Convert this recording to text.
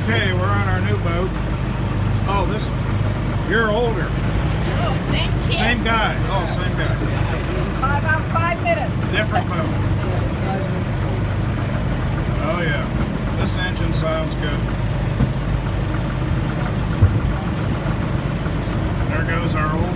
Okay, we're on our new boat. Oh, you're older. Oh, same kid. Same guy. Oh, same guy. By about 5 minutes. Different boat. Oh yeah, this engine sounds good. There goes our old